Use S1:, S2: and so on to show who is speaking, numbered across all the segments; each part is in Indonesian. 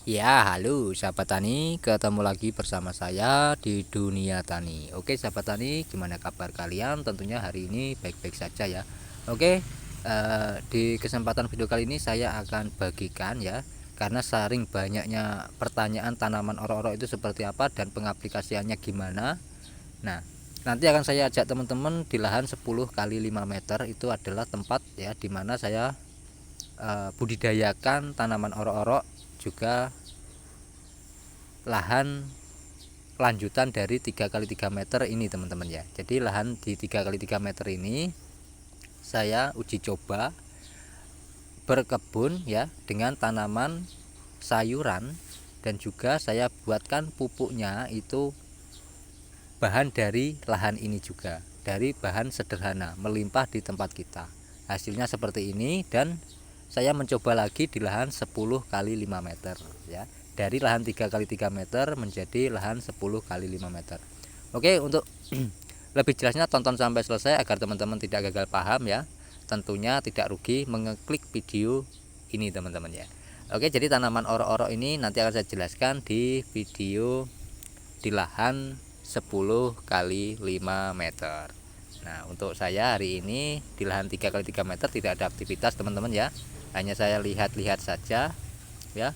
S1: Ya, halo sahabat tani, ketemu lagi bersama saya di Dunia Tani. Oke, sahabat tani, gimana kabar kalian? Tentunya hari ini baik-baik saja ya. Oke, di kesempatan video kali ini saya akan bagikan ya, karena saring banyaknya pertanyaan tanaman orok-orok itu seperti apa dan pengaplikasiannya gimana. Nah, nanti akan saya ajak teman-teman di lahan 10 kali 5 meter itu adalah tempat ya di mana saya budidayakan tanaman orok-orok, juga lahan lanjutan dari 3 kali 3 meter ini teman-teman ya. Jadi lahan di 3 kali 3 meter ini saya uji coba berkebun ya dengan tanaman sayuran, dan juga saya buatkan pupuknya itu bahan dari lahan ini juga, dari bahan sederhana melimpah di tempat kita. Hasilnya seperti ini, dan saya mencoba lagi di lahan 10 kali 5 meter ya. Dari lahan 3 kali 3 meter menjadi lahan 10 kali 5 meter. Oke, untuk lebih jelasnya tonton sampai selesai agar teman-teman tidak gagal paham ya. Tentunya tidak rugi mengeklik video ini teman-teman ya. Oke, jadi tanaman orok-orok ini nanti akan saya jelaskan di video di lahan 10 kali 5 meter. Nah, untuk saya hari ini di lahan 3 kali 3 meter tidak ada aktivitas teman-teman ya. Hanya saya lihat-lihat saja ya.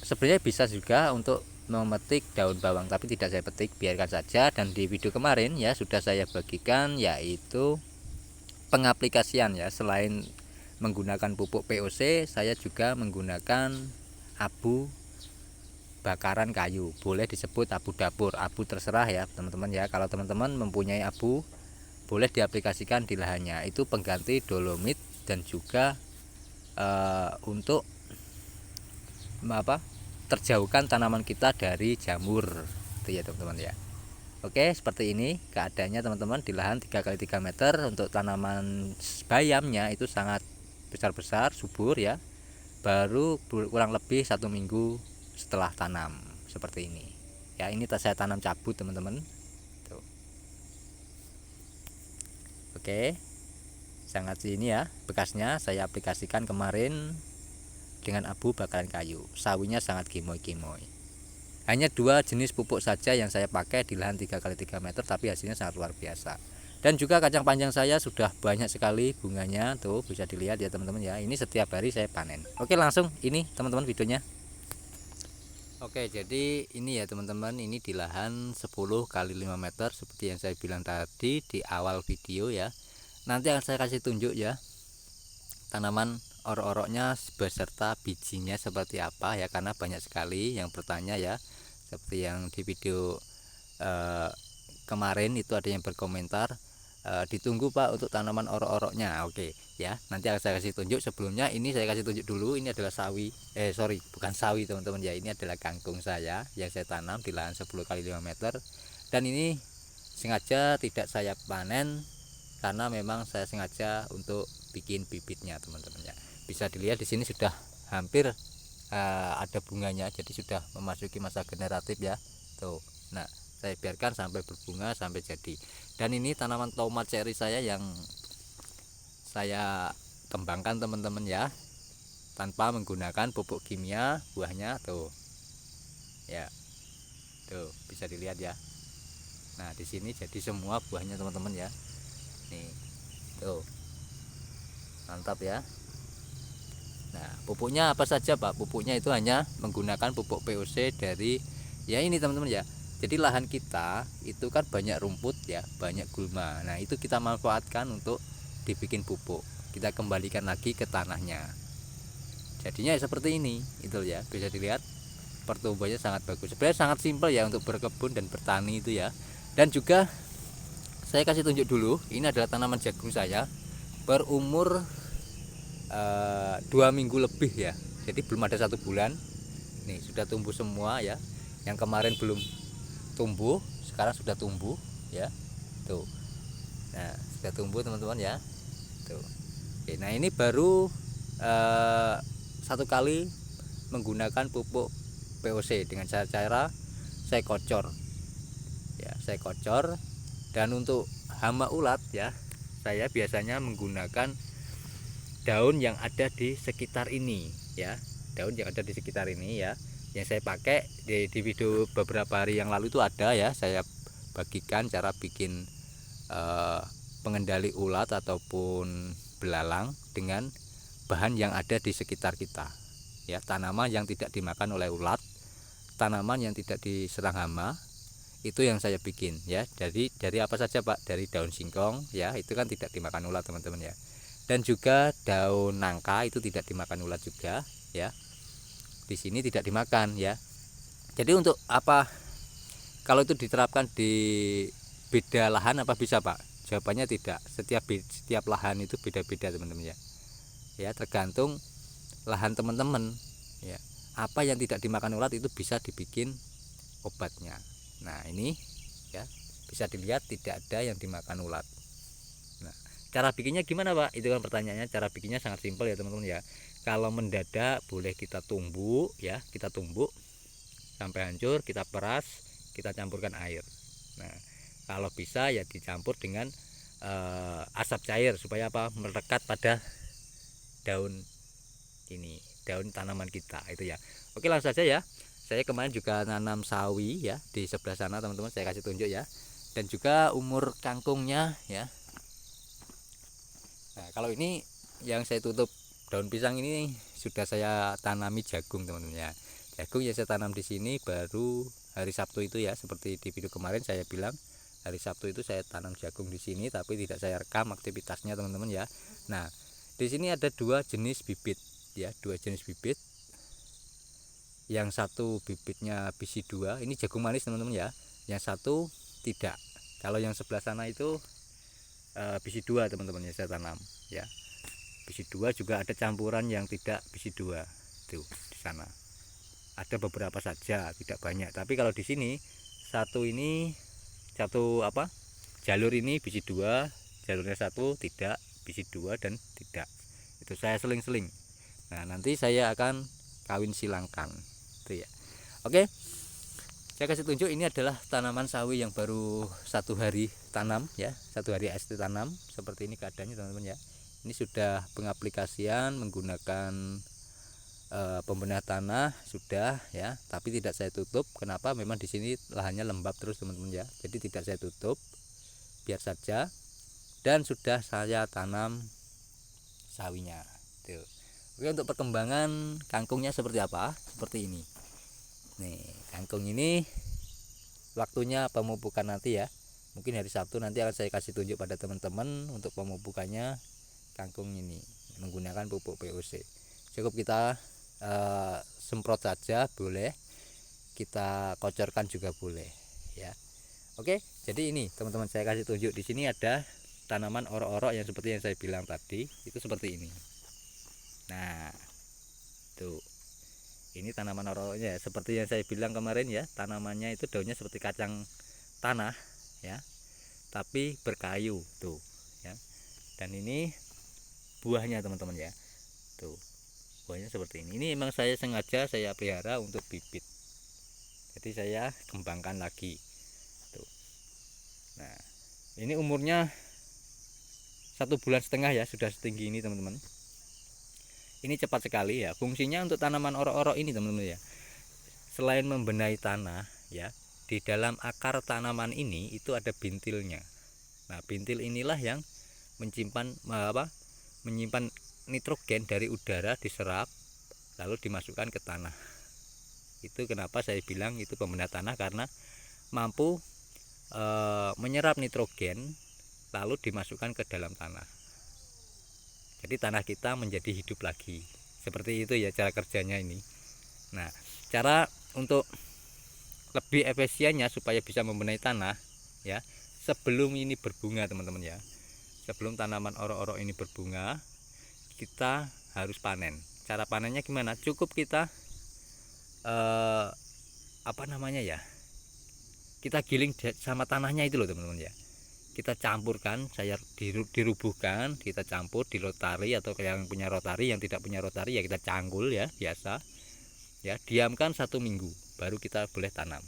S1: Sebenarnya bisa juga untuk memetik daun bawang, tapi tidak saya petik, biarkan saja. Dan di video kemarin ya sudah saya bagikan, yaitu pengaplikasian ya. Selain menggunakan pupuk POC, saya juga menggunakan abu bakaran kayu, boleh disebut abu dapur, abu terserah ya teman-teman ya. Kalau teman-teman mempunyai abu, boleh diaplikasikan di lahannya. Itu pengganti dolomit dan juga untuk terjauhkan tanaman kita dari jamur itu ya teman-teman ya. Oke, seperti ini keadaannya teman-teman di lahan 3 kali 3 meter. Untuk tanaman bayamnya itu sangat besar-besar, subur ya. Baru kurang lebih 1 minggu setelah tanam seperti ini ya. Ini saya tanam cabut teman-teman tuh. Oke, sangat ini ya, bekasnya saya aplikasikan kemarin dengan abu bakaran kayu. Sawinya sangat kimoy-kimoy. Hanya 2 jenis pupuk saja yang saya pakai di lahan 3 kali 3 meter, tapi hasilnya sangat luar biasa. Dan juga kacang panjang saya sudah banyak sekali bunganya, tuh bisa dilihat ya teman-teman ya. Ini setiap hari saya panen. Oke, langsung ini teman-teman videonya. Oke, jadi ini ya teman-teman, ini di lahan 10 kali 5 meter seperti yang saya bilang tadi di awal video ya. Nanti akan saya kasih tunjuk ya tanaman orok-oroknya beserta bijinya seperti apa ya, karena banyak sekali yang bertanya ya. Seperti yang di video kemarin itu ada yang berkomentar, ditunggu Pak untuk tanaman orok-oroknya. Oke ya, nanti akan saya kasih tunjuk. Sebelumnya ini saya kasih tunjuk dulu, ini adalah sawi, bukan sawi teman-teman ya, ini adalah kangkung saya yang saya tanam di lahan 10 kali 5 meter. Dan ini sengaja tidak saya panen karena memang saya sengaja untuk bikin bibitnya teman-teman ya. Bisa dilihat di sini sudah hampir ada bunganya, jadi sudah memasuki masa generatif ya tuh. Nah, saya biarkan sampai berbunga sampai jadi. Dan ini tanaman tomat cherry saya yang saya kembangkan teman-teman ya, tanpa menggunakan pupuk kimia. Buahnya tuh ya, tuh bisa dilihat ya. Nah, di sini jadi semua buahnya teman-teman ya. Nih tuh, mantap ya. Nah, pupuknya apa saja Pak? Pupuknya itu hanya menggunakan pupuk POC dari ya ini teman-teman ya. Jadi lahan kita itu kan banyak rumput ya, banyak gulma. Nah, itu kita manfaatkan untuk dibikin pupuk. Kita kembalikan lagi ke tanahnya. Jadinya seperti ini, itu ya. Bisa dilihat pertumbuhannya sangat bagus. Sebenarnya sangat simpel ya untuk berkebun dan bertani itu ya. Dan juga saya kasih tunjuk dulu, ini adalah tanaman jagung saya berumur 2 minggu lebih ya. Jadi belum ada 1 bulan. Nih sudah tumbuh semua ya. Yang kemarin belum tumbuh, sekarang sudah tumbuh ya. Tuh. Nah, sudah tumbuh teman-teman ya. Tuh. Oke, nah ini baru 1 kali menggunakan pupuk POC dengan cara saya kocor. Ya, saya kocor. Dan untuk hama ulat ya, saya biasanya menggunakan daun yang ada di sekitar ini ya. daun yang ada di sekitar ini ya. Yang saya pakai di video beberapa hari yang lalu itu ada ya, saya bagikan cara bikin pengendali ulat ataupun belalang dengan bahan yang ada di sekitar kita ya. Tanaman yang tidak dimakan oleh ulat, tanaman yang tidak diserang hama, itu yang saya bikin ya. Jadi dari apa saja Pak? Dari daun singkong ya, itu kan tidak dimakan ulat teman-teman ya. Dan juga daun nangka itu tidak dimakan ulat juga ya. Di sini tidak dimakan ya. Jadi untuk apa kalau itu diterapkan di beda lahan apa bisa Pak? Jawabannya tidak. Setiap lahan itu beda-beda teman-teman ya. Ya, tergantung lahan teman-teman ya. Apa yang tidak dimakan ulat itu bisa dibikin obatnya. Nah, ini ya, bisa dilihat tidak ada yang dimakan ulat. Nah, cara bikinnya gimana Pak? Itu kan pertanyaannya. Cara bikinnya sangat simpel ya teman-teman ya. Kalau mendadak boleh kita tumbuk ya, kita tumbuk sampai hancur, kita peras, kita campurkan air. Nah, kalau bisa ya dicampur dengan asap cair supaya apa? Melekat pada daun ini, daun tanaman kita itu ya. Oke, langsung saja ya. Saya kemarin juga nanam sawi ya di sebelah sana teman-teman, saya kasih tunjuk ya. Dan juga umur kangkungnya ya. Nah, kalau ini yang saya tutup daun pisang ini sudah saya tanami jagung teman-teman ya. Jagung yang saya tanam di sini baru hari Sabtu itu ya, seperti di video kemarin saya bilang hari Sabtu itu saya tanam jagung di sini, tapi tidak saya rekam aktivitasnya teman-teman ya. Nah, di sini ada dua jenis bibit ya, dua jenis bibit. Yang satu bibitnya biji 2, ini jagung manis teman-teman ya. Yang satu tidak. Kalau yang sebelah sana itu biji 2 teman-teman ya, saya tanam ya. Biji 2 juga ada campuran yang tidak biji 2 tuh di sana. Ada beberapa saja, tidak banyak. Tapi kalau di sini satu jalur ini biji 2, jalurnya satu tidak, biji 2 dan tidak. Itu saya seling-seling. Nah, nanti saya akan kawin silangkan itu ya. Oke. Saya kasih tunjuk, ini adalah tanaman sawi yang baru 1 hari tanam ya, 1 hari ST tanam. Seperti ini keadaannya teman-teman ya. Ini sudah pengaplikasian menggunakan pembedah tanah sudah ya, tapi tidak saya tutup. Kenapa? Memang di sini lahannya lembab terus teman-teman ya. Jadi tidak saya tutup, biar saja. Dan sudah saya tanam sawinya. Tuh. Oke, untuk perkembangan kangkungnya seperti apa? Seperti ini. Nih, kangkung ini waktunya pemupukan nanti ya. Mungkin hari Sabtu nanti akan saya kasih tunjuk pada teman-teman untuk pemupukannya kangkung ini menggunakan pupuk POC. Cukup kita semprot saja boleh, kita kocorkan juga boleh ya. Oke, jadi ini teman-teman saya kasih tunjuk, di sini ada tanaman orok-orok yang seperti yang saya bilang tadi, itu seperti ini. Nah, tuh. Ini tanaman orok-oroknya ya, seperti yang saya bilang kemarin ya, tanamannya itu daunnya seperti kacang tanah ya, tapi berkayu tuh ya. Dan ini buahnya teman-teman ya, tuh buahnya seperti ini. Ini memang saya sengaja saya pelihara untuk bibit, jadi saya kembangkan lagi tuh. Nah, ini umurnya 1,5 bulan ya, sudah setinggi ini teman-teman. Ini cepat sekali ya. Fungsinya untuk tanaman orok-orok ini teman-teman ya, selain membenahi tanah ya, di dalam akar tanaman ini itu ada bintilnya. Nah, bintil inilah yang menyimpan nitrogen dari udara, diserap lalu dimasukkan ke tanah. Itu kenapa saya bilang itu pembena tanah, karena mampu menyerap nitrogen lalu dimasukkan ke dalam tanah. Jadi tanah kita menjadi hidup lagi. Seperti itu ya cara kerjanya ini. Nah, cara untuk lebih efisiennya supaya bisa membenahi tanah ya, sebelum ini berbunga teman-teman ya, sebelum tanaman orok-orok ini berbunga, kita harus panen. Cara panennya gimana? Cukup kita kita giling sama tanahnya itu loh teman-teman ya. Kita campurkan, saya dirubuhkan, kita campur di rotari, atau yang punya rotari, yang tidak punya rotari ya kita canggul ya biasa ya. Diamkan 1 minggu baru kita boleh tanam.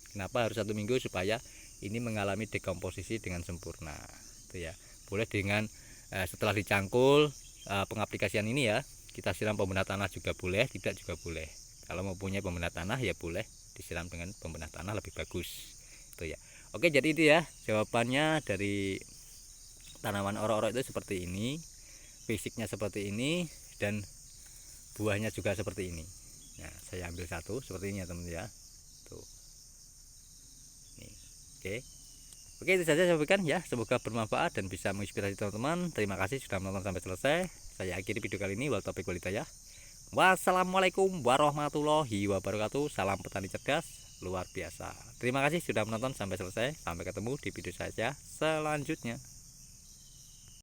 S1: Kenapa harus 1 minggu? Supaya ini mengalami dekomposisi dengan sempurna itu ya. Boleh dengan setelah dicangkul pengaplikasian ini ya, kita siram pembedah tanah juga boleh, tidak juga boleh. Kalau mau punya pembedah tanah ya boleh disiram dengan pembedah tanah, lebih bagus itu ya. Oke, jadi itu ya jawabannya dari tanaman orok-orok itu seperti ini, fisiknya seperti ini, dan buahnya juga seperti ini. Nah, saya ambil satu seperti ini ya teman ya. Tuh. Nih. Oke. Oke, itu saja saya berikan ya. Semoga bermanfaat dan bisa menginspirasi teman-teman. Terima kasih sudah menonton sampai selesai. Saya akhiri video kali ini. Wal taufiq wal hidayah. Wassalamualaikum warahmatullahi wabarakatuh. Salam petani cerdas luar biasa. Terima kasih sudah menonton sampai selesai. Sampai ketemu di video saya selanjutnya.